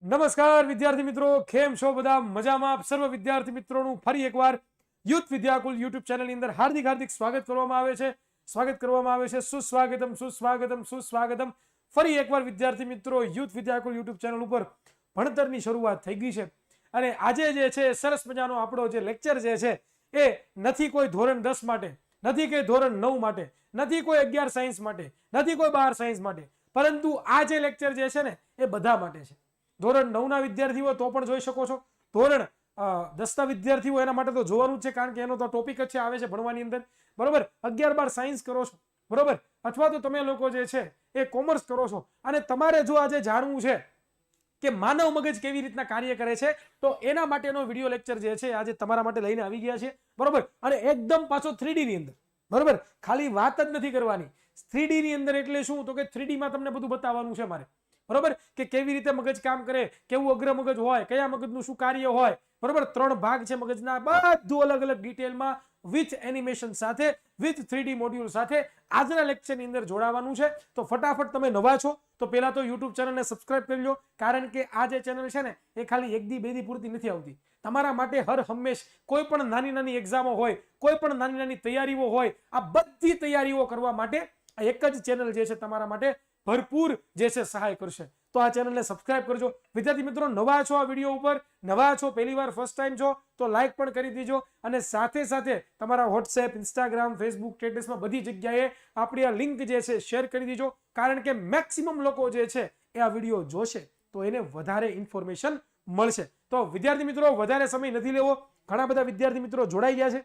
નમસ્કાર વિદ્યાર્થી મિત્રો, કેમ છો બધા? મજામાં? આપ સર્વ વિદ્યાર્થી મિત્રોનું ફરી એકવાર યુથ વિદ્યાકુલ યુટ્યુબ ચેનલની અંદર હાર્દિક સ્વાગત કરવામાં આવે છે. સુસ્વાગતમ. ફરી એકવાર વિદ્યાર્થી મિત્રો, યુથ વિદ્યાકુલ યુટ્યુબ ચેનલ ઉપર ભણતરની શરૂઆત થઈ ગઈ છે અને આજે જે છે સરસ મજાનો આપણો જે લેક્ચર જે છે એ નથી કોઈ ધોરણ 10 માટે, નથી કોઈ ધોરણ 9 માટે, નથી કોઈ 11 સાયન્સ માટે, નથી કોઈ 12 સાયન્સ માટે, પરંતુ આ જે લેક્ચર જે છે ને એ બધા માટે છે. ધોરણ 9 ના વિદ્યાર્થીઓ તો પણ જોઈ શકો છો, ધોરણ 10 ના વિદ્યાર્થીઓ એના માટે તો જોવાનું જ છે, કારણ કે એનો તો ટોપિક જ છે, આવે છે ભણવાની અંદર, બરોબર. 11-12 સાયન્સ કરો છો, બરોબર, અથવા તો તમે લોકો જે છે એ કોમર્સ કરો છો અને તમારે જો આજે જાણવું છે કે માનવ મગજ કેવી રીતના કાર્ય કરે છે, તો એના માટેનો વિડિયો લેક્ચર જે છે આજે તમારા માટે લઈને આવી ગયા છે, બરોબર. અને એકદમ પાછો 3D ની અંદર, બરોબર. ખાલી વાત જ નથી કરવાની, 3D ની અંદર એટલે શું, તો કે 3D માં તમને બધું બતાવવાનું છે મારે, બરોબર, કે કેવી રીતે મગજ કામ કરે, કેવું અગ્ર મગજ હોય, કયા મગજનું શું કાર્ય હોય, બરોબર. 3 ભાગ છે મગજના, બધું અલગ અલગ ડિટેલમાં વિથ એનિમેશન સાથે, વિથ 3D મોડ્યુલ સાથે આજના લેક્ચરની અંદર જોડાવાનું છે. તો ફટાફટ તમે નવા છો તો પહેલા તો યુટ્યુબ ચેનલને સબસ્ક્રાઇબ કરી લો, કારણ કે આ જે ચેનલ છે ને એ ખાલી 1 દી 2 દી પૂરતી નથી આવતી. તમારા માટે હર હંમેશ કોઈ પણ નાની નાની એક્ઝામો હોય, કોઈ પણ નાની નાની તૈયારીઓ હોય, આ બધી તૈયારીઓ કરવા માટે આ એક જ ચેનલ જે છે તમારા માટે ભરપૂર જે છે સહાય કરશે. તો આ ચેનલને સબસ્ક્રાઇબ કરજો. વિદ્યાર્થી મિત્રો, નવા છો આ વિડીયો ઉપર, નવા છો, પહેલી વાર ફર્સ્ટ ટાઈમ છો તો લાઈક પણ કરી દીજો અને સાથે સાથે તમારા વોટ્સએપ, ઇન્સ્ટાગ્રામ, ફેસબુક સ્ટેટસમાં બધી જગ્યાએ આપણી આ લિંક જે છે શેર કરી દીજો, કારણ કે મેક્સિમમ લોકો જે છે એ આ વિડીયો જોશે તો એને વધારે ઇન્ફોર્મેશન મળશે. તો વિદ્યાર્થી મિત્રો, વધારે સમય નથી લેવો, ઘણા બધા વિદ્યાર્થી મિત્રો જોડાઈ ગયા છે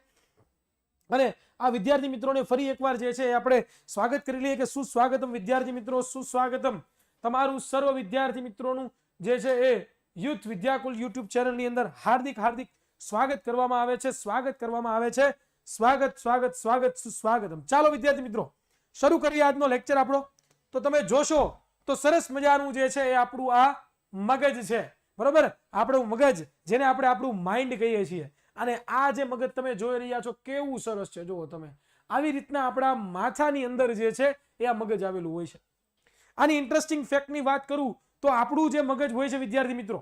અને આ વિદ્યાર્થી મિત્રોને ફરી એકવાર જે છે આપણે સ્વાગત કરી લઈએ કે સુસ્વાગતમ વિદ્યાર્થી મિત્રો, સુસ્વાગતમ. તમારું સર્વ વિદ્યાર્થી મિત્રોનું જે છે એ યુથ વિદ્યાકુલ યુટ્યુબ ચેનલની અંદર હાર્દિક સ્વાગત કરવામાં આવે છે, સ્વાગત કરવામાં આવે છે. સ્વાગત સુસ્વાગતમ. ચાલો વિદ્યાર્થી મિત્રો, શરૂ કરીએ આજનો લેક્ચર આપણો. તો તમે જોશો તો સરસ મજાનું જે છે એ આપણું આ મગજ છે, બરોબર. આપણું મગજ, જેને આપણે આપણું માઇન્ડ કહીએ છીએ, અને આ જે મગજ તમે જોઈ રહ્યા છો કેવું સરસ છે, જુઓ તમે, આવી રીતના આપણા માથાની અંદર જે છે એ આ મગજ આવેલું હોય છે. આની ઇન્ટરેસ્ટિંગ ફેક્ટની વાત કરું તો આપણું જે મગજ હોય છે વિદ્યાર્થી મિત્રો,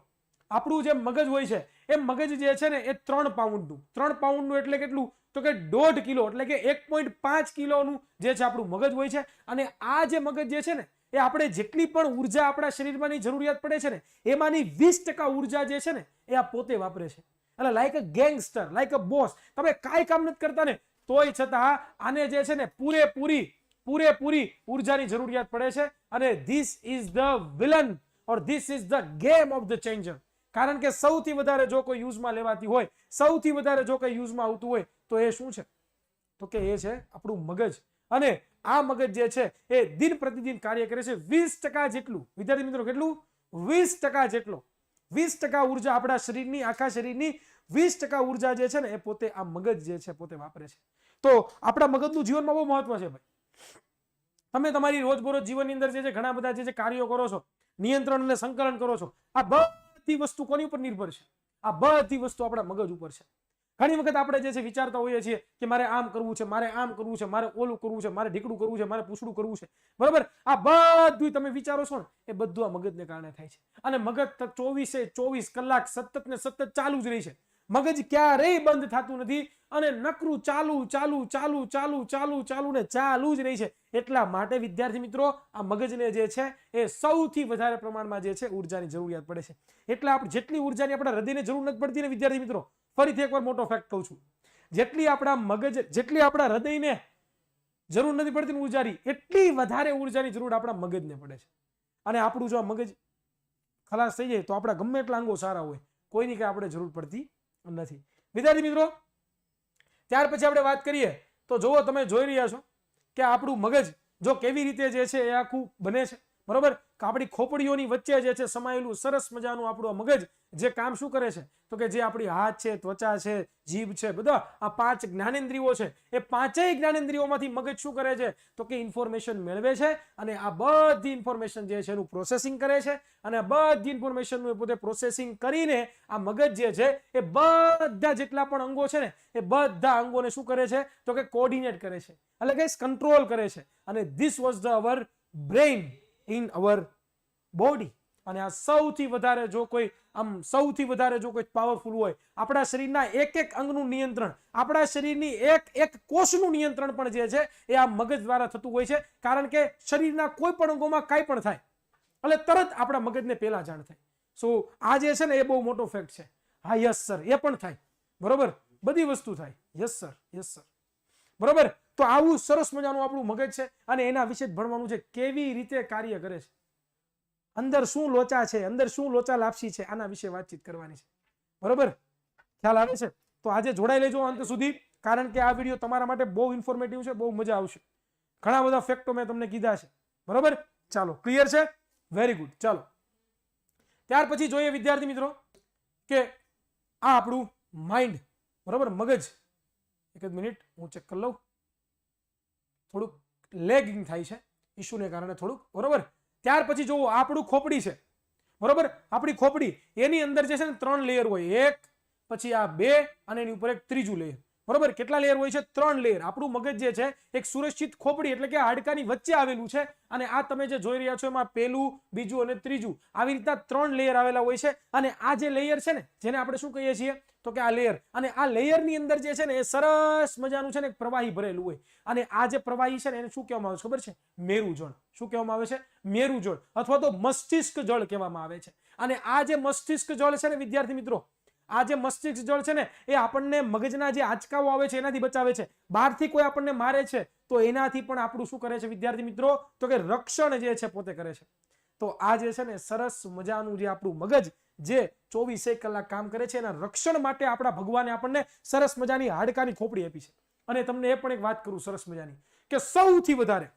આપણું જે મગજ હોય છે એ મગજ જે છે ને એ 3 પાઉન્ડનું, 3 પાઉન્ડનું એટલે કેટલું, તો કે 1.5 કિલો, એટલે કે 1.5 કિલોનું જે છે આપણું મગજ હોય છે. અને આ જે મગજ જે છે ને એ આપણે જેટલી પણ ઉર્જા આપણા શરીરમાંની જરૂરિયાત પડે છે ને એમાંની 20% ઉર્જા જે છે ને એ આ પોતે વાપરે છે. એટલે લાઈક અ ગેંગસ્ટર, લાઈક અ બોસ, તમે કાંઈ કામ નથી કરતા ને તોય છતાં આને જે છે ને પૂરેપૂરી ઉર્જાની જરૂરિયાત પડે છે. અને this is the villain or this is the game of the changer. કારણ કે સૌથી વધારે જો કોઈ યુઝમાં લેવાતી હોય, સૌથી વધારે જો કોઈ યુઝમાં આવતું હોય તો એ શું છે, તો કે એ છે આપણું મગજ. અને આ મગજ જે છે એ દિન પ્રતિદિન કાર્ય કરે છે 20% જેટલું. વિદ્યાર્થી મિત્રો, કેટલું? 20% જેટલો. 20% ઉર્જા આપણા શરીરની, આખા શરીરની 20% ઉર્જા જે છે ને એ પોતે આ મગજ જે છે પોતે વાપરે છે. તો આપણા મગજનું જીવનમાં બહુ મહત્વ છે ભાઈ. તમે તમારી રોજબરોજ જીવનની અંદર જે છે ઘણા બધા જે કાર્યો કરો છો, નિયંત્રણ અને સંકલન કરો છો, આ બધી વસ્તુ કોની ઉપર નિર્ભર છે? આ બધી વસ્તુ આપણા મગજ ઉપર છે. ઘણી વખત આપણે જે છે વિચારતા હોઈએ છીએ કે મારે આમ કરવું છે, મારે આમ કરવું છે, મારે ઓલું કરવું છે, મારે ઢીકડું કરવું છે, મારે પૂછડું કરવું છે, બરોબર. આ બધું તમે વિચારો છો ને એ બધું આ મગજને કારણે થાય છે. અને મગજ 24 કલાક સતત ને સતત ચાલુ જ રહી છે. મગજ ક્યારેય બંધ થતું નથી અને નકરું ચાલુ ને ચાલુ જ રહી છે. એટલા માટે વિદ્યાર્થી મિત્રો, આ મગજને જે છે એ સૌથી વધારે પ્રમાણમાં જે છે ઉર્જાની જરૂરિયાત પડે છે. એટલે આપણે જેટલી ઉર્જાની આપણા હૃદયને જરૂર નથી પડતી ને વિદ્યાર્થી મિત્રો, ફરીથી એકવાર મોટો ફેક્ટ કહું છું, જેટલી આપણા હૃદયને જરૂર નથી પડતી ઉર્જાની, એટલી વધારે ઉર્જાની જરૂર આપણા મગજને પડે છે. અને આપણું જો મગજ ખલાસ થઈ જાય તો આપણા ગમે એટલા અંગો સારા હોય, કોઈની કઈ આપણે જરૂર પડતી નથી. વિદ્યાર્થી મિત્રો, ત્યાર પછી આપણે વાત કરીએ તો જુઓ, તમે જોઈ રહ્યા છો કે આપણું મગજ જો કેવી રીતે જે છે એ આખું બને છે, બરોબર. કે આપણી ખોપડીઓની વચ્ચે જે છે સમાયેલું સરસ મજાનું આપણું મગજ જે કામ શું કરે છે, તો કે જે આપણી હાથ છે, ત્વચા છે, જીભ છે, બધા આ 5 જ્ઞાનેન્દ્રિયો છે, એ 5ય જ્ઞાનેન્દ્રિયોમાંથી મગજ શું કરે છે, તો કે ઇન્ફોર્મેશન મેળવે છે. અને આ બધી ઇન્ફોર્મેશન જે છે એનું પ્રોસેસિંગ કરે છે. અને આ બધી ઇન્ફોર્મેશનનું પોતે પ્રોસેસિંગ કરીને આ મગજ જે છે એ બધા જેટલા પણ અંગો છે ને એ બધા અંગોને શું કરે છે, તો કે કોઓર્ડિનેટ કરે છે, એટલે કે કંટ્રોલ કરે છે. અને this was the hour brain in our body. અને આ સૌથી વધારે જો કોઈ પાવરફુલ હોય, આપણા શરીરના એક એક અંગનું નિયંત્રણ, આપણા શરીરની એક એક કોષનું નિયંત્રણ પણ જે છે એ આ મગજ દ્વારા થતું હોય છે. કારણ કે શરીરના કોઈ પણ અંગોમાં કાંઈ પણ થાય એટલે તરત આપણા મગજને પહેલા જાણ થાય. સો આ જે છે ને એ બહુ મોટો ફેક્ટ છે. હા યસ સર, એ પણ થાય. બરોબર, બધી વસ્તુ થાય. Yes sir, yes sir. બરોબર. તો આવું સરસ મજાનું આપણું મગજ છે અને એના વિશે જ ભણવાનું છે, કેવી રીતે કાર્ય કરે છે, અંદર શું લોચા છે, અંદર શું લોચા લાપસી છે, આના વિશે વાતચીત કરવાની છે. બરોબર, ખ્યાલ આવે છે? તો આજે જોડાઈ લેજો અંત સુધી, કારણ કે આ વિડીયો તમારા માટે બહુ ઇન્ફોર્મેટિવ છે, બહુ મજા આવશે. ઘણા બધા ફેક્ટો મેં તમને કીધા છે. બરોબર, ચાલો, ક્લિયર છે? Very good. ચાલો, ત્યાર પછી જોઈએ વિદ્યાર્થી મિત્રો કે આ આપણું માઇન્ડ, બરોબર, મગજ. એક જ મિનિટ, હું ચેક કરી લઉં. થોડુંક લેગિંગ થાય છે ઇશ્યુને કારણે થોડુંક. બરોબર, ત્યાર પછી જોવો આપણું ખોપડી છે. બરોબર, આપણી ખોપડી, એની અંદર જે છે ને 3 લેયર હોય, એક પછી આ 2 અને એની ઉપર એક ત્રીજું લેયર. બરોબર, કેટલા લેયર હોય છે? 3 લેયર. આપણું મગજ જે છે એક સુરક્ષિત ખોપડી એટલે કે હાડકાની વચ્ચે આવેલું છે, અને આ તમે જે જોઈ રહ્યા છો એમાં પહેલું, બીજું અને ત્રીજું, આવી રીતના 3 લેયર આવેલા હોય છે. અને આ જે લેયર છે ને, જેને આપણે શું કહીએ છીએ તો કે આ લેયર, અને આ લેયરની અંદર જે છે ને એ સરસ મજાનું છે ને પ્રવાહી ભરેલું હોય. અને આ જે પ્રવાહી છે ને એને શું કહેવામાં આવે છે ખબર છે? મેરુજળ. શું કહેવામાં આવે છે? મેરુજળ, અથવા તો મસ્તિષ્ક જળ કહેવામાં આવે છે. અને આ જે મસ્તિષ્ક જળ છે ને વિદ્યાર્થી મિત્રો, આ જે મસ્તિષ્ક જળ છે ને એ આપણને મગજના જે આંચકાઓ આવે છે એનાથી બચાવે છે. બહારથી કોઈ આપણને મારે છે તો એનાથી પણ આપણું શું કરે છે વિદ્યાર્થી મિત્રો? તો કે રક્ષણ જે છે પોતે કરે છે. તો આ જે છે ને સરસ મજાનું જે આપણું મગજ જે 24 કલાક કામ કરે છે, એના રક્ષણ માટે આપણા ભગવાને આપણને સરસ મજાની હાડકાની ખોપડી આપી છે. અને તમને એ પણ એક વાત કરું સરસ મજાની, કે સૌથી વધારે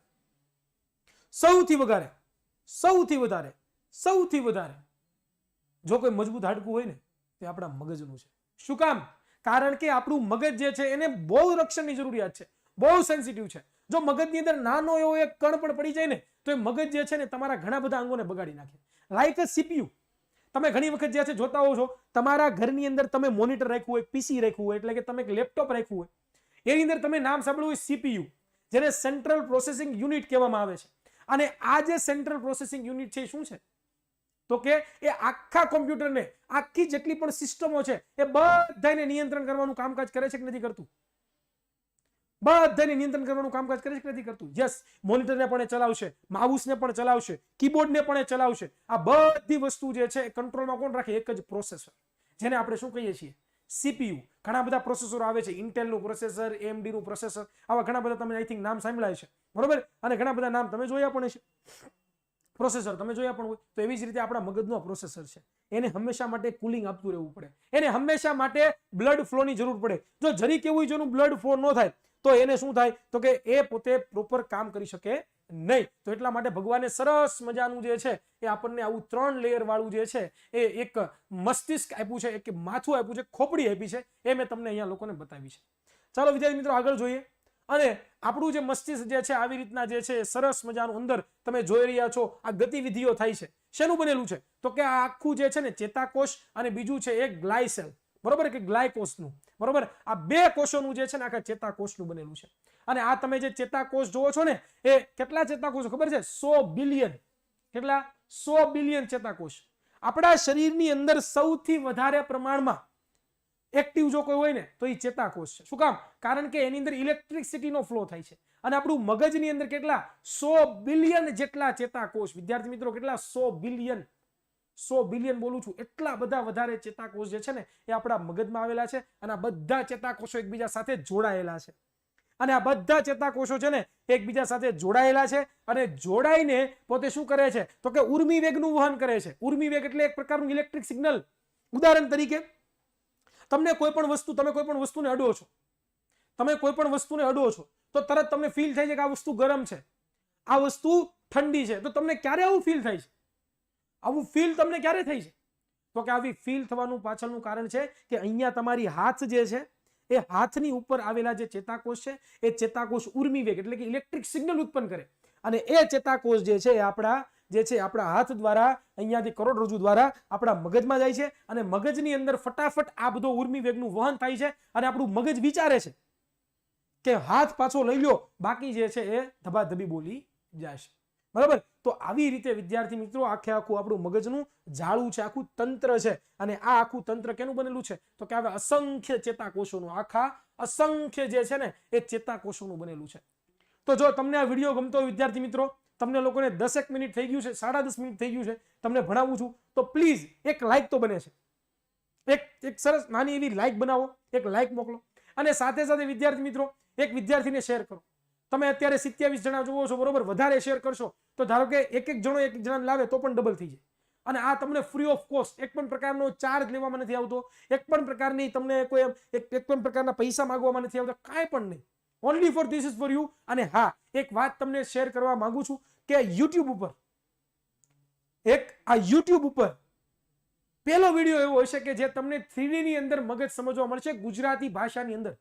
જો કોઈ મજબૂત હાડકું હોય ને તે આપણા મગજનું છે. શું કામ? કારણ કે આપણું મગજ જે છે એને બહુ રક્ષણની જરૂરિયાત છે, બહુ સેન્સિટિવ છે. જો મગજની અંદર નાનો એવો એક કણ પણ પડી જાય ને તો એ મગજ જે છે ને તમારા ઘણા બધા અંગોને બગાડી નાખે. લાઈક અ સીપીયુ. તમે ઘણી વખત જે છે જોતા હો છો, તમારા ઘરની અંદર તમે મોનિટર રાખ્યું હોય, પીસી રાખ્યું હોય, એટલે કે તમે એક લેપટોપ રાખ્યું હોય, એની અંદર તમે નામ સાંભળ્યું હોય સીપીયુ, જેને સેન્ટ્રલ પ્રોસેસિંગ યુનિટ કહેવામાં આવે છે. અને આ જે સેન્ટ્રલ પ્રોસેસિંગ યુનિટ છે એ શું છે? તો કે એ આખા કોમ્પ્યુટરને, આખી જેટલી પણ સિસ્ટમો છે એ બધાને નિયંત્રણ કરવાનું કામકાજ કરે છે કે નથી કરતું? બધાને નિયંત્રણ કરવાનું કામકાજ કરે છે કે નથી કરતું? યસ, મોનિટરને પણ એ ચલાવશે, માઉસને પણ ચલાવશે, કીબોર્ડને પણ એ ચલાવશે. આ બધી વસ્તુ જે છે એ કંટ્રોલમાં કોણ રાખે? એક જ પ્રોસેસર, જેને આપણે શું કહીએ છીએ? સીપીયુ. ઘણા બધા પ્રોસેસરો આવે છે, ઇન્ટેલનું પ્રોસેસર, એએમડીનું પ્રોસેસર, આવા ઘણા બધા તમે આઈ થિંક નામ સાંભળ્યા છે. બરોબર, અને ઘણા બધા નામ તમે જોયા પણ છે, પ્રોસેસર તમે જોયા પણ હોય. તો એવી જ રીતે આપણા મગજનો પ્રોસેસર છે, એને હંમેશા માટે કુલિંગ આપતું રહેવું પડે, એને હંમેશા માટે બ્લડ ફ્લોની જરૂર પડે. જો જરી કેવું જેનું બ્લડ ફ્લો ન થાય તો એને શું થાય? તો કે એ પોતે પ્રોપર કામ કરી શકે નહીં. તો એટલા માટે ભગવાને સરસ મજાનું જે છે એ આપણને આવું 3 લેયર વાળું જે છે એ એક મસ્તિષ્ક આપ્યું છે, એક માથું આપ્યું છે, ખોપડી આપી છે. એ મેં તમને અહીંયા લોકોને બતાવી છે. ચાલો વિદ્યાર્થી મિત્રો આગળ જોઈએ. અને આપણું જે મસ્તિષ્ક જે છે આવી રીતના જે છે સરસ મજાનું અંદર તમે જોઈ રહ્યા છો આ ગતિવિધિઓ થાય છે. શેનું બનેલું છે? તો કે આ આખું જે છે ને ચેતાકોષ, અને બીજું છે એક ગ્લાયસેલ, બરોબર, કે ગ્લાયકોષનું. બરોબર, આ 2 કોષોનું જે છે ને આખા ચેતાકોષનું બનેલું છે. અને આ તમે જે ચેતાકોષ જોવો છો ને એ કેટલા ચેતાકોષો ખબર છે? 100 બિલિયન. કેટલા? 100 બિલિયન ચેતાકોષ. આપણા શરીરની અંદર સૌથી વધારે પ્રમાણમાં એક્ટિવ જો કોઈ હોય ને તો એ ચેતાકોષ છે. શું કામ? કારણ કે એની અંદર ઇલેક્ટ્રિસિટીનો ફ્લો થાય છે. અને આપણું મગજની અંદર કેટલા? 100 બિલિયન જેટલા ચેતાકોષ. વિદ્યાર્થી મિત્રો, કેટલા? 100 બિલિયન. 100 બિલિયન બોલું છું, એટલા બધા વધારે ચેતાકોષ જે છે ને એ આપણા મગજમાં આવેલા છે. અને આ બધા ચેતાકોષો એકબીજા સાથે જોડાયેલા છે. અને આ બધા ચેતાકોષો છે ને એકબીજા સાથે જોડાયેલા છે, અને જોડાઈને પોતે શું કરે છે? તો કે ઉર્મી વેગનું વહન કરે છે. ઉર્મી વેગ એટલે એક પ્રકારનું ઇલેક્ટ્રિક સિગ્નલ. ઉદાહરણ તરીકે, તમને કોઈ પણ વસ્તુ, તમે કોઈ પણ વસ્તુને અડો છો, તમે કોઈ પણ વસ્તુને અડો છો તો તરત તમને ફીલ થાય છે કે આ વસ્તુ ગરમ છે, આ વસ્તુ ઠંડી છે. તો તમને ક્યારે આવું ફીલ થાય છે? આવું ફીલ તમને ક્યારે થાય છે? તો કે આવી ફીલ થવાનું પાછળનું કારણ છે કે અહીંયા તમારી હાથ જે છે એ હાથની ઉપર આવેલા જે ચેતાકોષ છે એ ચેતાકોષ ઉર્મી વેગ એટલે કે ઇલેક્ટ્રિક સિગ્નલ ઉત્પન્ન કરે. અને એ ચેતાકોષ જે છે એ આપણા હાથ દ્વારા, અહીંયાથી કરોડરજ્જુ દ્વારા આપણા મગજમાં જાય છે. અને મગજની અંદર ફટાફટ આ બધો ઉર્મી વેગનું વહન થાય છે. અને આપણું મગજ વિચારે છે કે હાથ પાછો લઈ લો, બાકી જે છે એ ધબાધબી બોલી જશે. બરાબર? તો આવી રીતે વિદ્યાર્થી મિત્રો આખે આખું આપણું મગજનું જાળું છે, આખું તંત્ર છે. અને આ આખું તંત્ર કેનું બનેલું છે? તો કે હવે અસંખ્ય ચેતાકોષોનું, આખા અસંખ્ય જે છે ને એ ચેતાકોષોનું બનેલું છે. તો જો તમને આ વિડીયો ગમતો હોય વિદ્યાર્થી મિત્રો, તમને લોકોને 10 મિનિટ થઈ ગયું છે, 10.5 મિનિટ થઈ ગયું છે, તમને ભણાવું છું, તો પ્લીઝ એક લાઈક તો બને છે, એક સરસ નાની એવી લાઈક બનાવો, એક લાઈક મોકલો. અને સાથે સાથે વિદ્યાર્થી મિત્રો એક વિદ્યાર્થીને શેર કરો. તમે અત્યારે 27 જણા જોવો છો, બરોબર? વધારે શેર કરશો તો ધારો કે એક જણો એક જણાને લાવે તો પણ ડબલ થઈ જાય. અને આ તમને ફ્રી ઓફ કોસ્ટ, એક પણ પ્રકારનો ચાર્જ લેવામાં નથી આવતો, એક પણ પ્રકારની તમને કોઈ એક પણ પ્રકારના પૈસા માંગવામાં નથી આવતા, કાંઈ પણ નહીં. Only for this is for you. અને હા, એક વાત તમને શેર કરવા માંગુ છું કે યુટ્યુબ ઉપર પહેલો વિડીયો એવો હશે કે જે તમને 3D ની અંદર મગજ સમજવા મળશે ગુજરાતી ભાષાની અંદર.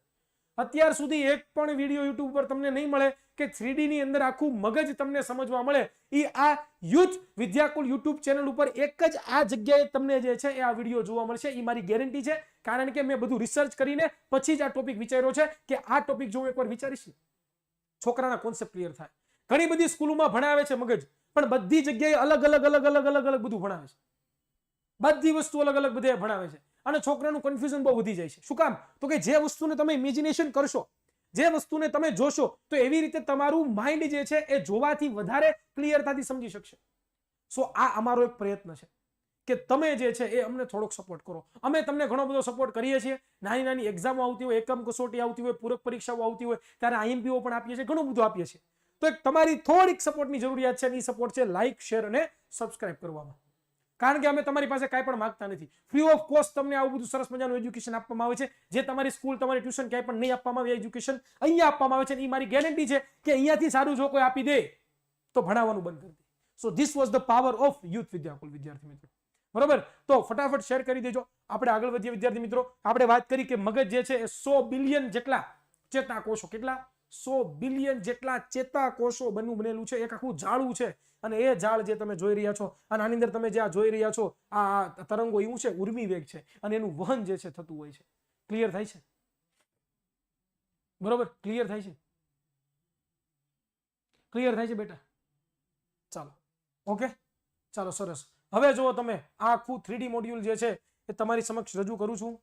અત્યાર સુધી એક પણ વિડીયો યુટ્યુબ ઉપર તમને નહીં મળે કે 3D ની અંદર આખું મગજ તમને સમજવા મળે. એ આ યુથ વિદ્યાકુલ યુટ્યુબ ચેનલ ઉપર એક જ આ જગ્યાએ તમને જે છે એ આ વિડીયો જોવા મળશે. એ મારી ગેરંટી છે, કારણ કે મેં બધું રિસર્ચ કરીને પછી જ આ ટોપિક વિચાર્યો છે કે આ ટોપિક જો એકવાર વિચારીશ છોકરાના કોન્સેપ્ટ ક્લિયર થાય. ઘણી બધી સ્કૂલોમાં ભણાવે છે મગજ, પણ બધી જગ્યાએ અલગ અલગ બધું ભણાવે છે. બધી વસ્તુ અલગ અલગ બધે ભણાવે છે અને છોકરાનું કન્ફ્યુઝન બહુ વધી જાય છે. શું કામ? તો કે જે વસ્તુને તમે ઇમેજિનેશન કરશો, જે વસ્તુને તમે જોશો, તો એવી રીતે તમારું માઇન્ડ જે છે એ જોવાથી વધારે ક્લિયરતાથી સમજી શકશે. સો આ અમારો એક પ્રયત્ન છે કે તમે જે છે એ અમને થોડોક સપોર્ટ કરો. અમે તમને ઘણો બધો સપોર્ટ કરીએ છીએ. નાની નાની એક્ઝામો આવતી હોય, એકમ કસોટી આવતી હોય, પૂરક પરીક્ષાઓ આવતી હોય, ત્યારે આઈએમપીઓ પણ આપીએ છીએ, ઘણું બધું આપીએ છીએ. તો એક તમારી થોડીક સપોર્ટની જરૂરિયાત છે. એ સપોર્ટ છે લાઈક, શેર અને સબસ્ક્રાઇબ કરવામાં. કારણ કે અમે તમારી પાસે કાંઈ પણ માંગતા નથી. ફ્રી ઓફ કોસ્ટ તમને આવું બધું સરસ મજાનું એજ્યુકેશન આપવામાં આવે છે, જે તમારી સ્કૂલ, તમારી ટ્યુશન ક્યાંય પણ નહીં આપવામાં આવે. એજ્યુકેશન અહીંયા આપવામાં આવે છે. એ મારી ગેરંટી છે કે અહીંયાથી સારું જો કોઈ આપી દે તો ભણાવવાનું બંધ કરી દે. So this was the power of youth Vidyakul વિદ્યાર્થી મિત્રો. બરોબર? તો ફટાફટ શેર કરી દેજો. આપણે આગળ વધીએ વિદ્યાર્થી મિત્રો. આપણે વાત કરી કે મગજ જે છે એ 100 બિલિયન જેટલા ચેતાકોષો, કેટલા? 100 બિલિયન જેટલા ચેતાકોષો બનેલું છે. એક આખું ઝાડું છે. અને એ ઝાડ જે તમે જોઈ રહ્યા છો, અને આની અંદર તમે જે આ જોઈ રહ્યા છો, આ તરંગો એવું છે, ઉર્મી વેગ છે, અને એનું વહન જે છે થતું હોય છે. ક્લિયર થાય છે? બરોબર? ક્લિયર થાય છે? ક્લિયર થાય છે બેટા? ચાલો, ઓકે, ચાલો, સરસ. હવે જુઓ તમે, આ આખું 3D મોડ્યુલ જે છે એ તમારી સમક્ષ રજૂ કરું છું.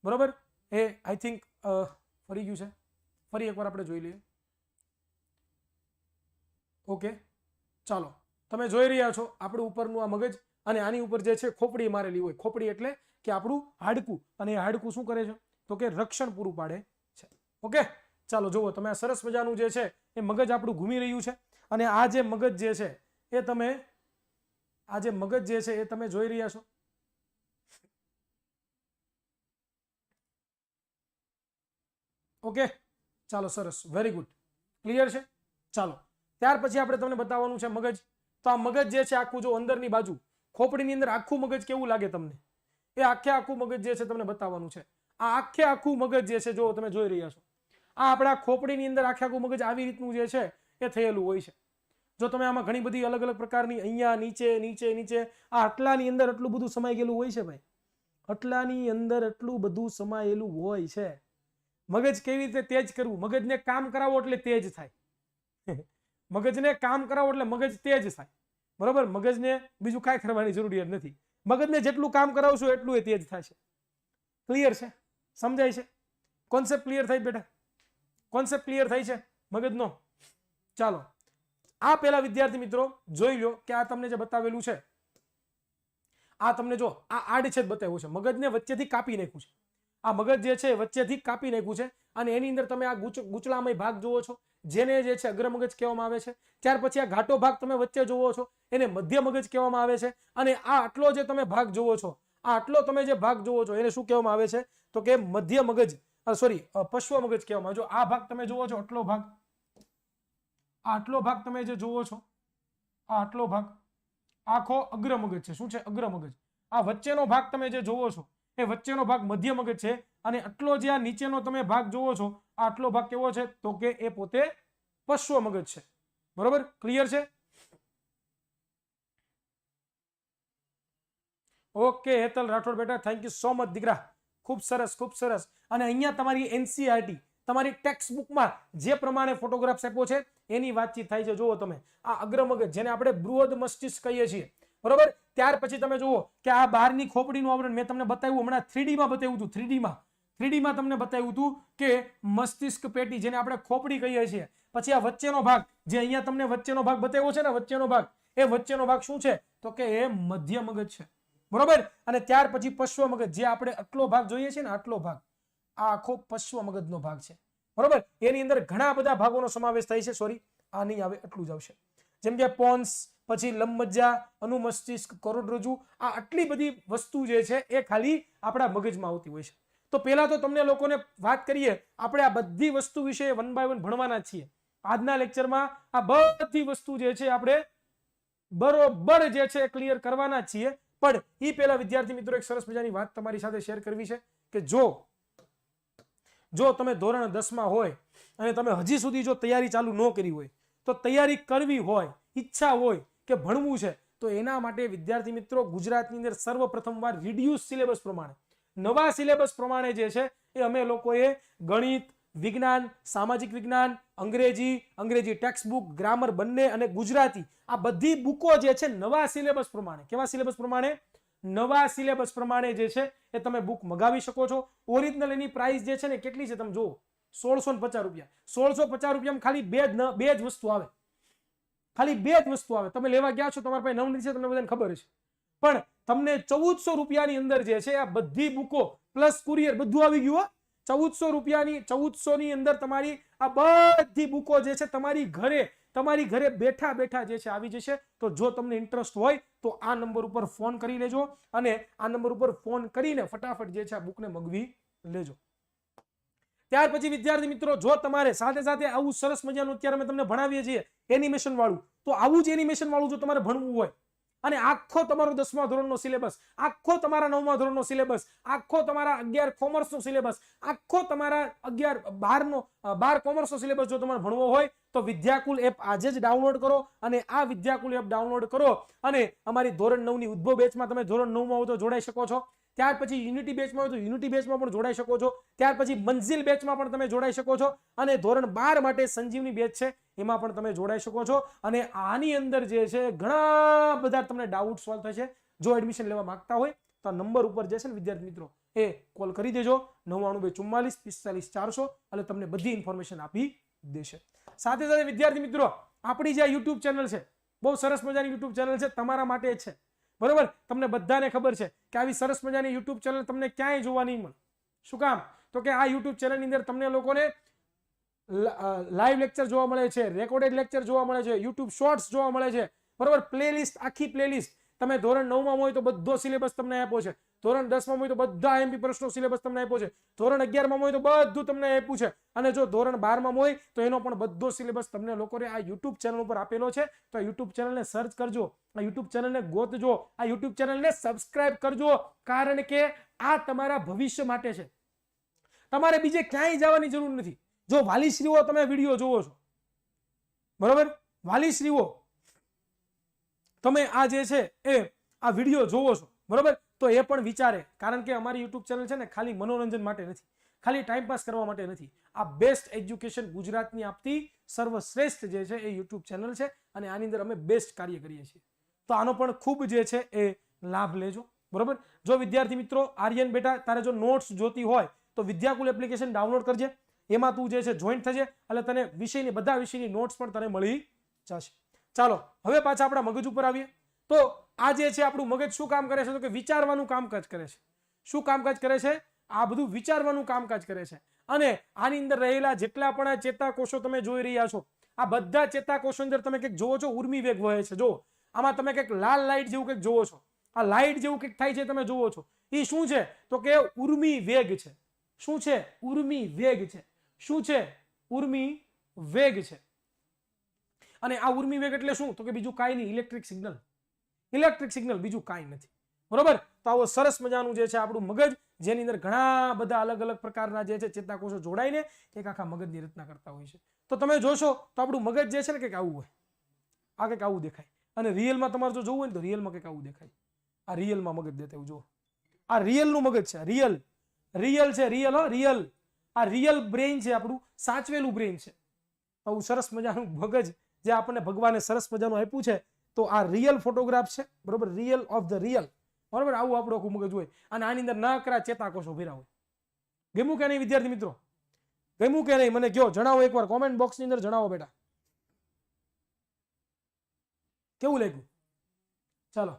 બરોબર? એ આઈ થિંક ફરી ગયું છે. ફરી એકવાર આપણે જોઈ લઈએ. ઓકે, ચાલો. તમે જોઈ રહ્યા છો આપણું ઉપરનું આ મગજ, અને આની ઉપર જે છે ખોપડી મારેલી હોય. ખોપડી એટલે કે આપણું હાડકું. અને એ હાડકું શું કરે છે? તો કે રક્ષણ પૂરું પાડે છે. ઓકે, ચાલો જુઓ તમે, આ સરસ મજાનું જે છે એ મગજ આપણું ઘૂમી રહ્યું છે. અને આ જે મગજ જે છે એ તમે, આ જે મગજ જે છે એ તમે જોઈ રહ્યા છો. ઓકે, ચાલો, સરસ, વેરી ગુડ, ક્લિયર છે. ચાલો, ત્યાર પછી આપણે તમને બતાવવાનું છે મગજ. તો આ મગજ જે છે આખું જો અંદરની બાજુ ખોપડીની અંદર આખું મગજ કેવું લાગે તમને? એ આખે આખું મગજ જે છે તમને બતાવવાનું છે. આ આખે આખું મગજ જે છે જો તમે જોઈ રહ્યા છો, આ આપણા ખોપડીની અંદર આખે આખું મગજ આવી રીતનું જે છે એ થયેલું હોય છે. જો તમે આમાં ઘણી બધી અલગ અલગ પ્રકારની અહીંયા નીચે નીચે નીચે આ આટલાની અંદર આટલું બધું સમાઈ ગયેલું હોય છે ભાઈ. આટલાની અંદર આટલું બધું સમાયેલું હોય છે. મગજ કેવી રીતે તેજ કરવું? મગજને કામ કરાવો એટલે તેજ થાય. મગજને કામ કરાવો એટલે મગજ તેજ થાય. બરોબર? મગજને બીજું કાંઈ કરવાની જરૂરિયાત નથી. મગજને જેટલું કામ કરાવશો એટલું એ તેજ થશે. ક્લિયર છે? સમજાય છે? કોન્સેપ્ટ ક્લિયર થાય બેટા? કોન્સેપ્ટ ક્લિયર થાય છે મગજનો? ચાલો, આ પેલા વિદ્યાર્થી મિત્રો જોઈ લો કે આ તમને જે બતાવેલું છે, આ તમને જો આ આડછેદ બતાવ્યું છે. મગજને વચ્ચેથી કાપી નાખ્યું છે. આ મગજ જે છે વચ્ચેથી કાપી નાખ્યું છે. અને એની અંદર તમે આ ગૂંચળામય ભાગ જુઓ છો, જેને જે છે અગ્ર મગજ કહેવામાં આવે છે. ત્યાર પછી આ ઘાટો ભાગ તમે વચ્ચે જુઓ છો, એને મધ્ય મગજ કહેવામાં આવે છે. અને આ આટલો જે તમે ભાગ જુઓ છો, આ આટલો તમે જે ભાગ જુઓ છો, એને શું કહેવામાં આવે છે? તો કે મધ્ય મગજ, સોરી, પશ્વ મગજ કહેવામાં આવે. જો આ ભાગ તમે જુઓ છો, આટલો ભાગ, આટલો ભાગ તમે જે જુઓ છો, આ આટલો ભાગ આખો અગ્ર મગજ છે. શું છે? અગ્ર મગજ. આ વચ્ચેનો ભાગ તમે જે જુઓ છો એ વચ્ચેનો ભાગ મધ્ય મગજ છે. અને આટલો જે આ નીચેનો તમે ભાગ જુઓ છો, આટલો ભાગ કેવો છે? તો કે એ પોતે પશ્વ મગજ છે. બરોબર? ક્લિયર છે? ઓકે હેતલ રાઠોડ બેટા, થેન્ક યુ સો મચ દીકરા. ખૂબ સરસ, ખૂબ સરસ. અને અહીંયા તમારી એનસીઆરટી તમારી ટેક્સ્ટ બુકમાં જે પ્રમાણે ફોટોગ્રાફ્સ આપ્યો છે એની વાતચીત થાય છે. જુઓ તમે આ અગ્રમગજ જેને આપણે બૃહદ મસ્તિષ્ક કહીએ છીએ, બરોબર. ત્યાર પછી તમે જુઓ કે આ બહારની ખોપડીનું આવરણ મેં તમને બતાવ્યું હમણાં 3D માં બતાવ્યું હતું. 3D માં તમને બતાવ્યું હતું કે મસ્તિષ્ક પેટી જેને આપણે ખોપડી કહીએ છીએ. પછી આ વચ્ચેનો ભાગ જે અહીંયા તમને વચ્ચેનો ભાગ બતાવ્યો છે ને, વચ્ચેનો ભાગ, એ વચ્ચેનો ભાગ શું છે તો કે એ મધ્ય મગજ છે, બરોબર. અને ત્યાર પછી પશ્વ મગજ જે આપણે આટલો ભાગ જોઈએ છે ને, આટલો ભાગ આ આખો પશ્વ મગજનો ભાગ છે, બરોબર. એની અંદર ઘણા બધા ભાગોનો સમાવેશ થાય છે. સોરી, આ નહીં આવે, એટલું જ આવશે. જેમ કે પોન્સ, પછી લંબમજ્જા, અનુમસ્તિષ્ક, કરોડરજ્જુ, આ આટલી બધી વસ્તુ જે છે એ ખાલી આપણા મગજમાં આવતી હોય છે. તો પહેલા તો તમને લોકોને વાત કરીએ, આપણે આ બધી વસ્તુ વિશે 1 by 1 ભણવાના છીએ આજના લેક્ચરમાં. આ બધી વસ્તુ જે છે આપણે બરોબર જે છે ક્લિયર કરવાના છીએ. પણ એ પહેલા વિદ્યાર્થી મિત્રો એક સરસ મજાની વાત તમારી સાથે શેર કરવી છે કે જો તમે ધોરણ 10 માં હોય અને તમે હજી સુધી જો તૈયારી ચાલુ ન કરી હોય, તો તૈયારી કરવી હોય, ઈચ્છા હોય કે ભણવું છે, તો એના માટે વિદ્યાર્થી મિત્રો ગુજરાતની અંદર સર્વપ્રથમવાર રિડ્યુસ સિલેબસ પ્રમાણે, નવા સિલેબસ પ્રમાણે જે છે એ અમે લોકોએ ગણિત, વિજ્ઞાન, સામાજિક વિજ્ઞાન, અંગ્રેજી ટેક્સ્ટ બુક, ગ્રામર બંને અને ગુજરાતી, આ બધી બુકો જે છે નવા સિલેબસ પ્રમાણે, કેવા સિલેબસ પ્રમાણે? નવા સિલેબસ પ્રમાણે જે છે એ તમે બુક મગાવી શકો છો. ઓરિજિનલ એની પ્રાઇસ જે છે ને કેટલી છે તમે જુઓ, 1650 રૂપિયા. 1650 રૂપિયામાં ખાલી બે જ વસ્તુ આવે, ખાલી બે જ વસ્તુ આવે. તમે લેવા ગયા છો, તમારા પાસે નવની છે, તમને બધાને ખબર છે. પણ તમને 1400 રૂપિયાની અંદર જે છે આ બધી બુકો પ્લસ કુરિયર બધું આવી ગયું. 1400 રૂપિયાની, 1400 ની અંદર તમારી આ બધી બુકો જે છે તમારી ઘરે બેઠા બેઠા જે છે આવી જશે. તો જો તમને ઇન્ટરેસ્ટ હોય તો આ નંબર ઉપર ફોન કરી લેજો અને આ નંબર ઉપર ફોન કરીને ફટાફટ જે છે આ બુકને મગવી લેજો. ત્યાર પછી વિદ્યાર્થી મિત્રો, જો તમારે સાથે સાથે આવું સરસ મજાનું અત્યારે અમે તમને ભણાવીએ છીએ એનિમેશન વાળું, તો આવું જ એનિમેશન વાળું જો તમારે ભણવું હોય અને આખો તમારો 10મા ધોરણનો સિલેબસ, આખો તમારા 9મા ધોરણનો સિલેબસ, આખો તમારા 11 કોમર્સનો સિલેબસ, આખો તમારા 12 કોમર્સનો સિલેબસ જો તમારે ભણવો હોય તો વિદ્યાકુલ એપ આજે જ ડાઉનલોડ કરો. અને આ વિદ્યાકુલ એપ ડાઉનલોડ કરો અને અમારી ધોરણ 9 ની ઉદ્ભવ બેચમાં તમે ધોરણ 9 માં હો તો જોડાઈ શકો છો. ત્યાર પછી યુનિટી બેચમાં હોય તો યુનિટી બેચમાં પણ જોડાઈ શકો છો. ત્યાર પછી મંઝિલ બેચમાં પણ તમે જોડાઈ શકો છો. અને ધોરણ 12 માટે સંજીવની બેચ છે, એમાં પણ તમે જોડાઈ શકો છો. અને આની અંદર જે છે ઘણા બધા તમને ડાઉટ સોલ્વ થશે. જો એડમિશન લેવા માંગતા હોય તો નંબર ઉપર જે છે ને વિદ્યાર્થી મિત્રો એ કોલ કરી દેજો, 99 44 45 400, એટલે તમને બધી ઇન્ફોર્મેશન આપી દેશે. સાથે સાથે વિદ્યાર્થી મિત્રો, આપણી જે યુટ્યુબ ચેનલ છે, બહુ સરસ મજાની યુટ્યુબ ચેનલ છે, તમારા માટે જ છે, બરોબર. તમને બધાને ખબર છે કે આવી સરસ મજાની યુટ્યુબ ચેનલ તમને ક્યાંય જોવા નહીં મળે. શું કામ? તો કે આ યુટ્યુબ ચેનલની અંદર તમને લોકોને લાઈવ લેક્ચર જોવા મળે છે, રેકોર્ડેડ લેક્ચર જોવા મળે છે, યુટ્યુબ શોર્ટ્સ જોવા મળે છે, બરોબર. પ્લેલિસ્ટ, આખી પ્લેલિસ્ટ. તમે ધોરણ 9 માં હોય તો બધો સિલેબસ તમને આપ્યો છે, ધોરણ 10 માં હોય તો બધા એમપી પ્રશ્નો સિલેબસ તમને આપ્યો છે, ધોરણ 11 માં હોય તો બધું તમને આપ્યું છે, અને જો ધોરણ 12 માં હોય તો એનો પણ બધો સિલેબસ તમને લોકોને આ યુટ્યુબ ચેનલ ઉપર આપેલો છે. તો આ યુટ્યુબ ચેનલને સર્ચ કરજો, આ યુટ્યુબ ચેનલને ગોતજો, આ યુટ્યુબ ચેનલને સબસ્ક્રાઇબ કરજો, કારણ કે આ તમારા ભવિષ્ય માટે છે. તમારે બીજે ક્યાંય જવાની જરૂર નથી. જો વાલીશ્રીઓ તમે વિડીયો જોવો છો, બરોબર, વાલીશ્રીઓ તમે આ જે છે એ આ વિડીયો જોવો છો, બરોબર, તો એ પણ વિચારે, કારણ કે અમારી યુટ્યુબ ચેનલ છે ને ખાલી મનોરંજન માટે નથી, ખાલી ટાઈમ પાસ કરવા માટે નથી. આ બેસ્ટ એજ્યુકેશન ગુજરાતની આપતી સર્વશ્રેષ્ઠ જે છે એ યુટ્યુબ ચેનલ છે અને આની અંદર અમે બેસ્ટ કાર્ય કરીએ છીએ. તો આનો પણ ખૂબ જે છે એ લાભ લેજો, બરોબર. જો વિદ્યાર્થી મિત્રો, આર્યન બેટા તારે જો નોટ્સ જોતી હોય તો વિદ્યાકુલ એપ્લિકેશન ડાઉનલોડ કરજે, એમાં તું જે છે જોઈન્ટ થજે, એટલે તને બધા વિષયની નોટ્સ પણ તને મળી જશે. ચાલો હવે પાછા આપણા મગજ ઉપર આવીએ. તો આ જે છે આપણું મગજ શું કામ કરે છે? તો કે વિચારવાનું કામકાજ કરે છે. શું કામકાજ કરે છે? આ બધું વિચારવાનું કામકાજ કરે છે. અને આની અંદર રહેલા જેટલા પણ આ ચેતાકોષો તમે જોઈ રહ્યા છો, આ બધા ચેતાકોષો અંદર તમે કંઈક જોવો છો, ઉર્મી વેગ વહે છે. જો આમાં તમે કંઈક લાલ લાઈટ જેવું કંઈક જોવો છો, આ લાઈટ જેવું કંઈક થાય છે તમે જોવો છો, એ શું છે? તો કે ઉર્મી વેગ છે. શું છે? ઉર્મી વેગ છે. શું છે? ઉર્મી વેગ છે. અને આ ઉર્મી વેગ એટલે શું? તો કે બીજું કાંઈ નહીં, ઇલેક્ટ્રિક સિગ્નલ. ઇલેક્ટ્રિક સિગ્નલ, બીજું કાંઈ નથી, બરોબર. તો આવો સરસ મજાનું જે છે આપણું મગજ, જેની અંદર ઘણા બધા અલગ અલગ પ્રકારના જે છે ચેતાકોષો જોડાઈને એક આખા મગજની રચના કરતા હોય છે. તો તમે જોશો તો આપણું મગજ જે છે ને કંઈક આવું હોય, આ કંઈક આવું દેખાય. અને રિયલમાં તમારે જો જોવું હોય ને તો રિયલમાં કંઈક આવું દેખાય. આ રિયલમાં મગજ દેખાય, જો આ રિયલનું મગજ છે. રિયલ છે, રિયલ, રિયલ. આ રિયલ બ્રેઇન છે, આપણું સાચવેલું બ્રેઇન છે. આવું સરસ મજાનું મગજ જે આપણને ભગવાને સરસ મજાનું આપ્યું છે, તો આ રિયલ ફોટોગ્રાફ છે, બરોબર, રિયલ ઓફ ધ રિયલ, બરોબર. આવું આપણું આખું મગજ હોય અને આની અંદર નકરા ચેતાકોષો ભર્યા હોય. ગમ્યું કે નહીં વિદ્યાર્થી મિત્રો? ગમ્યું કે નહીં મને કહો, જણાવો એકવાર કોમેન્ટ બોક્સની અંદર જણાવો બેટા, કેવું લાગ્યું? ચાલો,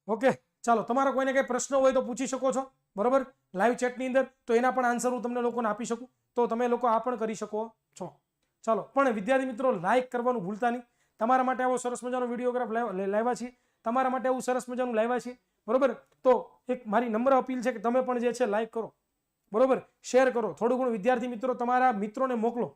ઓકે, ચાલો. તમારા કોઈને કઈ પ્રશ્ન હોય તો પૂછી શકો છો, બરોબર, લાઈવ ચેટની અંદર. તો એના પણ આન્સર હું તમને લોકોને આપી શકું, તો તમે લોકો આ પણ કરી શકો છો. ચાલો, પણ વિદ્યાર્થી મિત્રો લાઈક કરવાનું ભૂલતા નહીં. તમારા માટે આવો સરસ મજાનો વિડીયોગ્રાફ લાવ્યા છીએ, તમારા માટે આવું સરસ મજાનું લાવ્યા છીએ, બરોબર. તો એક મારી નમ્ર અપીલ છે કે તમે પણ જે છે લાઈક કરો, બરોબર, શેર કરો, થોડું ઘણું વિદ્યાર્થી મિત્રો તમારા મિત્રોને મોકલો.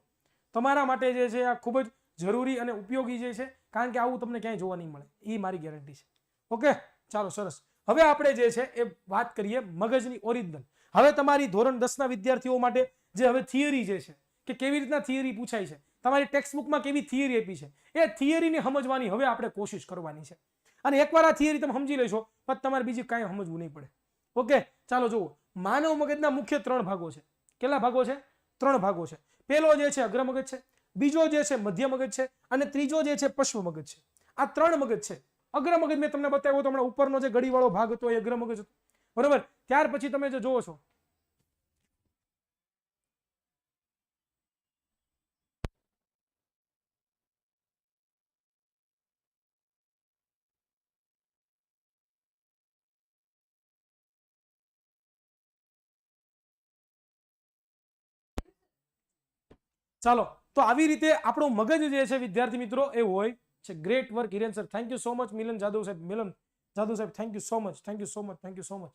તમારા માટે જે છે આ ખૂબ જ જરૂરી અને ઉપયોગી જે છે, કારણ કે આવું તમને ક્યાંય જોવા નહીં મળે, એ મારી ગેરંટી છે. ઓકે, ચાલો, સરસ. હવે આપણે જે છે એ વાત કરીએ મગજની ઓરિજિનલ. હવે તમારી ધોરણ 10 ના વિદ્યાર્થીઓ માટે જે હવે થિયરી જે છે કે કેવી રીતના થિયરી પૂછાય છે, તમારી ટેક્સ્ટ બુકમાં કેવી થિયરી આપી છે, એ થિયરીને સમજવાની હવે આપણે કોશિશ કરવાની છે. અને એકવાર આ થિયરી તમે સમજી લેશો પછી તમારે બીજી કાંઈ સમજવું નહીં પડે. ઓકે, ચાલો જુઓ. માનવ મગજના મુખ્ય 3 ભાગો છે. કેટલા ભાગો છે? 3 ભાગો છે. પહેલો જે છે અગ્ર મગજ છે, બીજો જે છે મધ્ય મગજ છે, અને ત્રીજો જે છે પશ્વ મગજ છે. આ 3 મગજ છે. અગ્ર મગજ મેં તમને બતાવ્યો તો હમણાં ઉપરનો જે ગડીવાળો ભાગ હતો એ અગ્ર મગજ હતો, બરોબર. ત્યાર પછી તમે જે જોવો છો, ચાલો, તો આવી રીતે આપણું મગજ જે છે વિદ્યાર્થી મિત્રો એ હોય છે. Great work Hiren sir, thank you so much. Milan Jadav સાહેબ, મિલન જાદવ સાહેબ, thank you so much, thank you so much, thank you so much.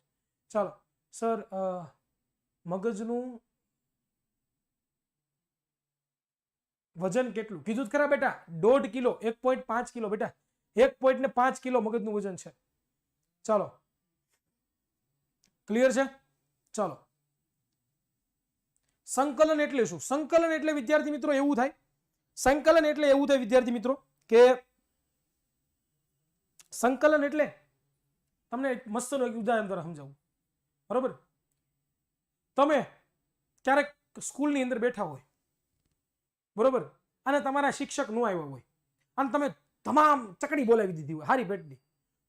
ચાલો સર, મગજનું વજન કેટલું કીધું ખરા બેટા? 1.5 કિલો, 1.5 કિલો બેટા, 1.5 કિલો મગજનું વજન છે. ચાલો, ક્લિયર છે? ચાલો, સંકલન એટલે શું? સંકલન એટલે વિદ્યાર્થી મિત્રો એવું થાય, સંકલન એટલે એવું થાય વિદ્યાર્થી મિત્રો કે સંકલન એટલે તમને એક મસ્તનું એક ઉદાહરણ દ્વારા સમજાવું, બરોબર. તમે ક્યારેક સ્કૂલની અંદર બેઠા હોય, બરોબર, અને તમારા શિક્ષક ન આવ્યા હોય અને તમે તમામ ચકડી બોલાવી દીધી હોય, હારી પેટની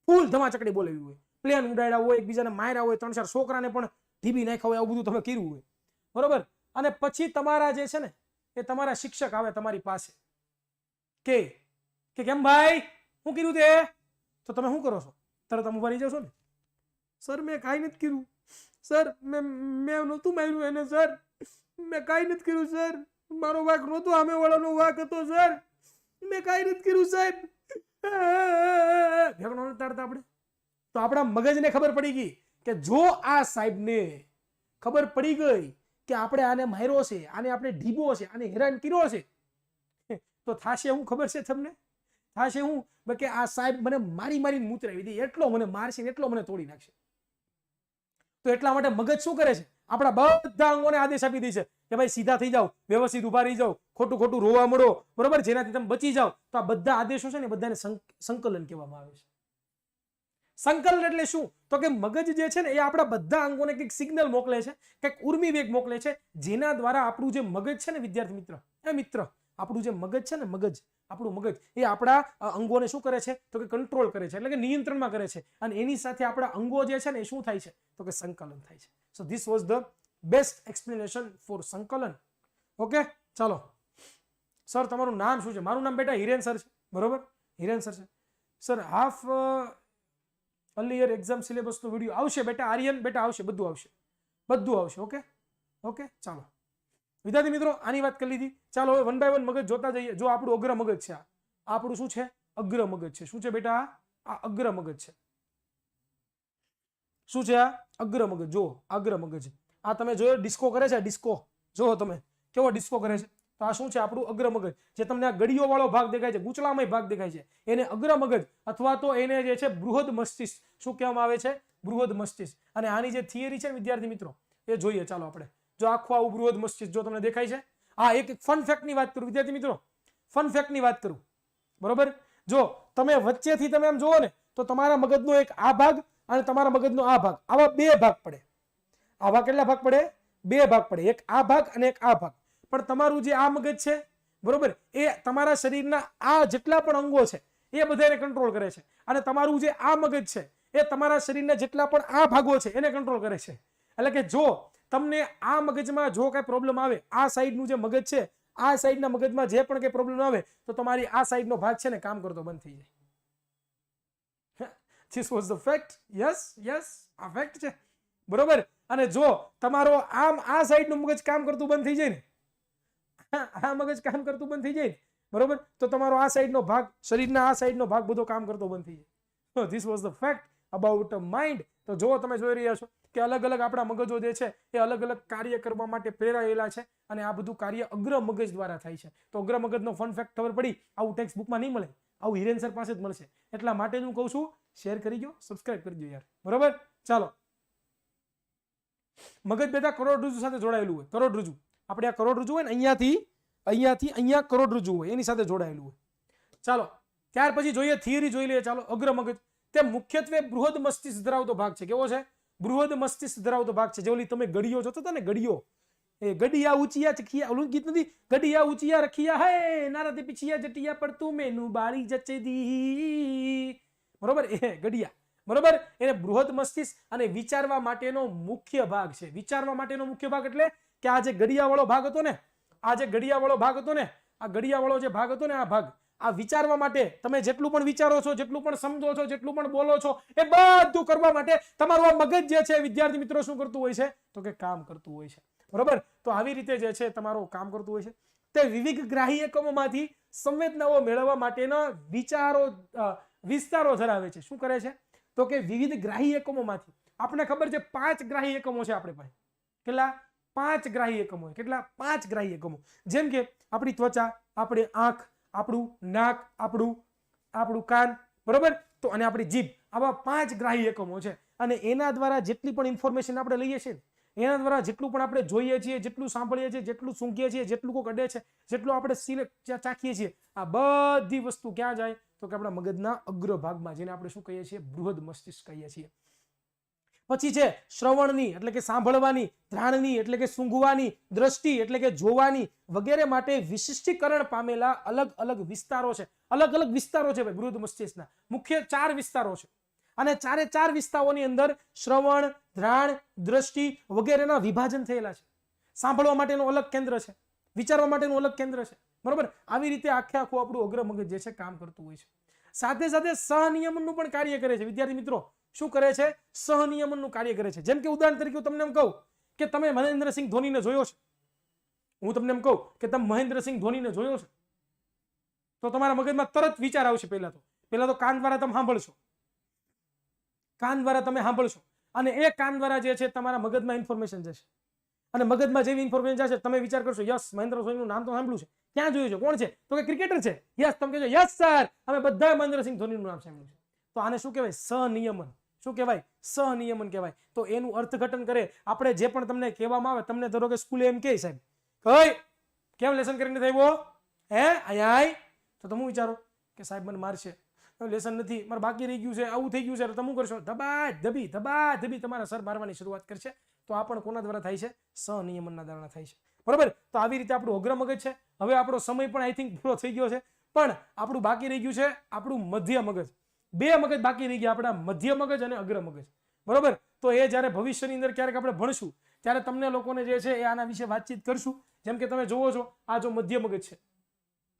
ફૂલ ધમા ચકડી બોલાવી હોય, પ્લેન ઉડાડ્યા હોય, એકબીજાને માર્યા હોય, 3-4 છોકરાને પણ ઢીબી નાખ્યા હોય, આવું બધું તમે કર્યું હોય, બરોબર. અને પછી તમારા જે છે ને એ તમારા શિક્ષક આવે તમારી પાસે કે કેમ ભાઈ શું કર્યું તે? તો તમે શું કરો છો? તરત ઉભા રહી જાવ છો ને, સર મેં કાંઈ નથી કર્યું સર, મેં નહોતું માર્યું એને સર, મેં કાંઈ નથી કર્યું સર, મારો વાંક નહોતો, સામે વાળાનો વાંક હતો સર, મેં કાંઈ નથી કર્યું સાહેબ. આપણે તો આપણા મગજને ખબર પડી ગઈ કે જો આ સાહેબને ખબર પડી ગઈ કે આપણે આને માર્યો છે, આને આપણે ઢીબો છે, આને હેરાન કર્યો છે, તો થાશે હું ખબર છે તમને? થાશે હું કે આ સાહેબ મને મારી મારીને મૂતરાવી દે, એટલો મને મારશે ને એટલો મને તોડી નાખશે. તો એટલા માટે મગજ શું કરે છે? આપણા બધા અંગોને આદેશ આપી દે છે કે ભાઈ સીધા થઈ જાઓ, વ્યવસ્થિત ઉભા રહી જાઓ, ખોટું ખોટું રોવા મળો, બરોબર, જેનાથી તમે બચી જાઓ. તો આ બધા આદેશો છે ને બધાને સંકલન કહેવામાં આવે છે. સંકલન એટલે શું? તો કે મગજ જે છે ને એ આપણા બધા અંગોને કંઈક સિગ્નલ મોકલે છે, કંઈક ઉર્મી વેગ મોકલે છે, જેના દ્વારા આપણું જે મગજ છે ને વિદ્યાર્થી મિત્ર આપણું જે મગજ છે ને આપણું મગજ એ આપણા અંગોને શું કરે છે? તો કે કંટ્રોલ કરે છે, એટલે કે નિયંત્રણમાં કરે છે. અને એની સાથે આપણા અંગો જે છે ને એ શું થાય છે? તો કે સંકલન થાય છે. So this was the best explanation for સંકલન. ઓકે, ચાલો સર તમારું નામ શું છે? મારું નામ બેટા હિરેન સર છે, બરોબર, હિરેન સર છે. Sir half early year exam સિલેબસનો વિડીયો આવશે બેટા, આર્યન બેટા આવશે, બધું આવશે, બધું આવશે. ઓકે ઓકે, ચાલો વિદ્યાર્થી મિત્રો આની વાત કરી લીધી. ચાલો હવે 1 બાય 1 મગજ જોતા જઈએ. જો આપણું અગ્ર મગજ છે, આપણું શું છે? અગ્ર મગજ છે. શું છે બેટા? આ અગ્ર મગજ છે. શું છે આ? અગ્ર મગજ. જો અગ્ર મગજ, આ તમે જોયો ડિસ્કો કરે છે, ડિસ્કો જોવો તમે કેવો ડિસ્કો કરે છે. તો આ શું છે? આપણું અગ્ર મગજ. જે તમને આ ગડીઓ વાળો ભાગ દેખાય છે, ગૂંચળામય ભાગ દેખાય છે, એને અગ્ર મગજ અથવા તો એને જે છે બૃહદ મસ્તિષ્ક શું કહેવામાં આવે છે? બૃહદ મસ્તિષ્ક. અને આની જે થિયરી છે વિદ્યાર્થી મિત્રો એ જોઈએ. ચાલો આપણે જો આખું આવું બૃહદ મસ્તિષ્ક જો તમને દેખાય છે. આ એક ફન ફેક્ટ ની વાત કરું વિદ્યાર્થી મિત્રો, ફન ફેક્ટ ની વાત કરું, બરોબર. જો તમે વચ્ચેથી તમે એમ જોવો ને તો તમારા મગજનો એક આ ભાગ અને તમારા મગજનો આ ભાગ, આવા 2 ભાગ પડે. આવા કેટલા ભાગ પડે? બે ભાગ પડે, એક આ ભાગ અને એક આ ભાગ. પણ તમારું જે આ મગજ છે બરોબર, એ તમારા શરીરના આ જેટલા પણ અંગો છે એ બધાને કંટ્રોલ કરે છે. અને તમારું જે આ મગજ છે એ તમારા શરીરના જેટલા પણ આ ભાગો છે એને કંટ્રોલ કરે છે. એટલે કે જો તમને આ મગજમાં જો કઈ પ્રોબ્લેમ આવે, આ સાઈડનું જે મગજ છે, આ સાઈડના મગજમાં જે પણ કઈ પ્રોબ્લેમ આવે તો તમારી આ સાઈડનો ભાગ છે ને કામ કરતો બંધ થઈ જાય. This was the fact. yes આ ફેક્ટ છે બરોબર. અને જો તમારો આમ આ સાઈડનું મગજ કામ કરતું બંધ થઈ જાય ને, આ મગજ કામ કરતું બંધ થઈ જાય ને બરોબર, તો તમારો આ સાઈડનો ભાગ, શરીરના આ સાઈડનો ભાગ બધો કામ કરતો બંધ થઈ જાય. This was the fact about mind. તો જો તમે જોઈ રહ્યા છો કે અલગ અલગ આપણા મગજો જે છે એ અલગ અલગ કાર્ય કરવા માટે પ્રેરાયેલા છે અને આ બધું કાર્ય અગ્ર મગજ દ્વારા થાય છે. તો અગ્ર મગજનો ફન ફેક્ટ ખબર પડી, આવું ટેક્સ્ટ બુકમાં નહીં મળે, આવું હિરેન સર પાસે જ મળશે. એટલા માટે હું કહું છું શેર કરી દો, સબસ્ક્રાઇબ કરી દો યાર બરોબર. ચાલો, મગજ બેટા કરોડરજ્જુ સાથે જોડાયેલું હોય. કરોડરજ્જુ, આપણે આ કરોડરજ્જુ હોય ને અહીંયા કરોડરજ્જુ હોય એની સાથે જોડાયેલું હોય. ચાલો ત્યાર પછી જોઈએ, થિયરી જોઈ લઈએ. ચાલો, અગ્ર મગજ તે મુખ્યત્વે બૃહદ મસ્તિષ્ક ધરાવતો ભાગ છે. કેવો છે? બૃહદ મસ્તિષ્ક ધરાવતો ભાગ છે. જે ઓલી તમે ગડિયો જોતો હતા ને, ગડિયો, એ ગડિયા ઊંચિયા ચખિયા, ઓલું ગીત નથી, ગડિયા ઊંચિયા રખિયા હે નારાથી પીછિયા જટિયા પર તું મેનુ બાળી જચે દી, બરોબર, એ ગડિયા બરોબર. એને બૃહદ મસ્તિષ્ક અને વિચારવા માટેનો મુખ્ય ભાગ છે. વિચારવા માટેનો મુખ્ય ભાગ એટલે કે આ જે ગડિયા વાળો ભાગ હતો ને, આ જે ગડિયા વાળો ભાગ હતો ને, આ ગડિયા વાળો જે ભાગ હતો ને, આ ભાગ, આ વિચારવા માટે, તમે જેટલું પણ વિચારો છો, જેટલું પણ સમજો છો, જેટલું પણ બોલો છો, એ બધું કરવા માટે તમારું આ મગજ જે છે વિદ્યાર્થી મિત્રો શું કરતું હોય છે? તો કે કામ કરતું હોય છે બરોબર. તો આવી રીતે જે છે તમારું કામ કરતું હોય છે. તે વિવિધ ગ્રાહી એકમોમાંથી સંવેદનાઓ મેળવવા માટેના વિસ્તારો ધરાવે છે. શું કરે છે? તો કે વિવિધ ગ્રાહી એકમોમાંથી. આપણે ખબર છે 5 ગ્રાહી એકમો છે આપણે પાસે. કેટલા? 5 ગ્રાહી એકમો. કેટલા? 5 ગ્રાહી એકમો. જેમ કે આપણી ત્વચા, આપણી આંખ, આપણું નાક, આપણું કાન બરોબર, તો અને આપણી જીભ, આવા 5 ગ્રાહી એકમો છે. અને એના દ્વારા જેટલી પણ ઇન્ફોર્મેશન આપણે લઈએ છીએ, એના દ્વારા જેટલું પણ આપણે જોઈએ છીએ, જેટલું સાંભળીએ છીએ, જેટલું સૂંઘીએ છીએ, જેટલું કોઈ અડે છે, જેટલું આપણે ચાખીએ છીએ, આ બધી વસ્તુ ક્યાં જાય? તો કે આપણા મગજના અગ્ર ભાગમાં, જેને આપણે શું કહીએ છીએ? બૃહદ મસ્તિષ્ક કહીએ છીએ. પછી છે શ્રવણની એટલે કે સાંભળવાની, ધ્રાણની એટલે કે સૂંઘવાની, દ્રષ્ટિ એટલે કે જોવાની વગેરે માટે વિશિષ્ટીકરણ પામેલા અલગ અલગ વિસ્તારો છે. અલગ અલગ વિસ્તારો છે ભાઈ બૃહદ મસ્તિષ્કના. મુખ્ય 4 વિસ્તારો છે. અને 4 વિસ્તારોની અંદર શ્રવણ, ધ્રાણ, દ્રષ્ટિ વગેરેના વિભાજન થયેલા છે. સાંભળવા માટેનું અલગ કેન્દ્ર છે, વિચારવા માટેનું અલગ કેન્દ્ર છે બરોબર. આવી રીતે આખે આખું આપણું અગ્ર મગજ જે છે કામ કરતું હોય છે. સાથે સાથે સહનિયમનનું પણ કાર્ય કરે છે. વિદ્યાર્થી મિત્રો શું કરે છે? સહનિયમનનું કાર્ય કરે છે. જેમ કે ઉદાહરણ તરીકે તમને એમ કહું કે તમે મહેન્દ્રસિંહ ધોનીને જોયો છે, હું તમને એમ કહું કે તમે મહેન્દ્રસિંહ ધોનીને જોયો છે, તો તમારા મગજમાં તરત વિચાર આવશે. પહેલા તો કાન દ્વારા તમે સાંભળશો, કાન દ્વારા તમે સાંભળશો, અને એ કાન દ્વારા જે છે તમારા મગજમાં ઇન્ફોર્મેશન જશે. અને મગજમાં જેવી ઇન્ફોર્મેશન જશે તમે વિચાર કરશો, યસ મહેન્દ્ર ધોનીનું નામ તો સાંભળ્યું છે, ક્યાં જોયું છે, કોણ છે? તો કે ક્રિકેટર છે. યસ, તમે કહેજો યસ સર, અમે બધા મહેન્દ્રસિંહ ધોનીનું નામ સાંભળ્યું છે. તો આને શું કહેવાય? સહનિયમન. શું કહેવાય? સહનિયમન કહેવાય. તો એનું અર્થઘટન કરે. આપણે જે પણ તમને કહેવામાં આવે, તમને ધારો કે સ્કૂલે એમ કહે સાહેબ, કઈ કેમ લેસન કરીને થયો હે અહીંયા, તો તમે વિચારો કે સાહેબ મને મારશે, લેસન નથી, મારે બાકી રહી ગયું છે, આવું થઈ ગયું છે, તમે શું કરશો? ધબા ધબી તમારા સર મારવાની શરૂઆત કરશે. તો આ પણ કોના દ્વારા થાય છે? સહનિયમનના દ્વારા થાય છે બરોબર. તો આવી રીતે આપણું અગ્ર મગજ છે. હવે આપણો સમય પણ આઈ થિંક પૂરો થઈ ગયો છે, પણ આપણું બાકી રહી ગયું છે આપણું મધ્ય મગજ. 2 મગજ બાકી રહી ગયા, આપણા મધ્ય મગજ અને અગ્ર મગજ બરોબર. તો એ જ્યારે ભવિષ્યની અંદર ક્યારેક આપણે ભણશું ત્યારે તમને લોકોને જે છે એ આના વિશે વાતચીત કરશું. જેમ કે તમે જોવો છો, આ જો મધ્ય મગજ છે,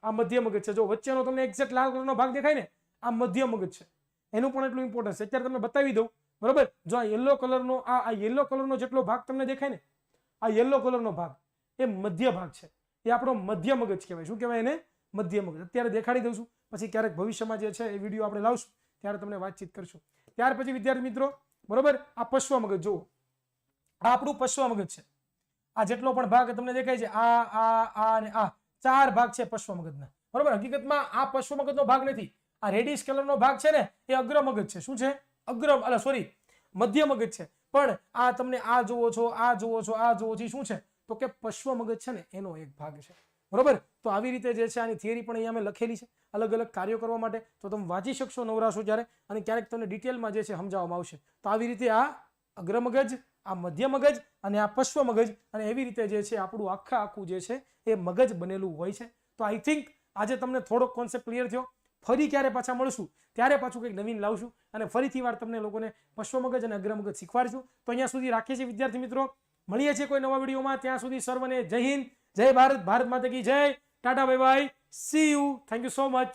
આ મધ્ય મગજ છે. જો વચ્ચેનો તમને એક્ઝેક્ટ લાલ કલરનો ભાગ દેખાય ને, આ મધ્ય મગજ છે. એનું પણ એટલું ઇમ્પોર્ટન્સ છે. અત્યારે તમને બતાવી દઉં બરોબર. જો આ યલો કલરનો, આ યલો કલરનો જેટલો ભાગ તમને દેખાય ને, આ યલો કલરનો ભાગ એ મધ્ય ભાગ છે. એ આપણો મધ્ય મગજ કહેવાય. શું કહેવાય એને? મધ્ય મગજ. અત્યારે દેખાડી દઉં છું, પછી ક્યારેક ભવિષ્યમાં જે છે એ વિડીયો આપણે લાવશું ત્યારે તમને વાતચીત કરશું. ત્યાર પછી વિદ્યાર્થી મિત્રો બરોબર, આ પશ્વ મગજ જુઓ, આ આપણું પશ્વ મગજ છે. આ જેટલો પણ ભાગ તમને દેખાય છે, આ અને આ 4 ભાગ છે પશ્વ મગજના બરોબર. હકીકતમાં આ પશ્વ મગજનો ભાગ નથી. આ રેડિશ કલરનો ભાગ છે ને એ અગ્ર મગજ છે. શું છે? મધ્ય મગજ છે. પણ આ તમને આ જુઓ છો, આ જુઓ છો, આ જુઓ છો, શું છે? તો કે પશ્વ મગજ છે ને એનો એક ભાગ છે બરોબર. તો આવી રીતે જે છે આની થિયરી પણ અહીંયા મેં લખેલી છે અલગ અલગ કાર્યો કરવા માટે. તો તમે વાંચી શકશો નવરાશો જ્યારે, અને ક્યારેક તમને ડિટેલમાં જે છે સમજાવવામાં આવશે. તો આવી રીતે આ અગ્ર મગજ, આ મધ્ય મગજ અને આ પશ્વ મગજ, અને એવી રીતે જે છે આપણું આખું જે છે એ મગજ બનેલું હોય છે. તો આઈ થિંક આજે તમને થોડોક કોન્સેપ્ટ ક્લિયર થયો. ફરી ક્યારે પાછા મળશું ત્યારે પાછું કંઈક નવીન લાવશું અને ફરીથી વાર તમને લોકોને પશ્વ મગજ અને અગ્ર મગજ શીખવાડશું. તો અહીંયા સુધી રાખીએ છીએ વિદ્યાર્થી મિત્રો. મળીએ છીએ કોઈ નવા વિડીયોમાં. ત્યાં સુધી સર્વને જય હિન્દ, જય ભારત, ભારત માતા કી જય. Tata bye bye, C you, thank you so much.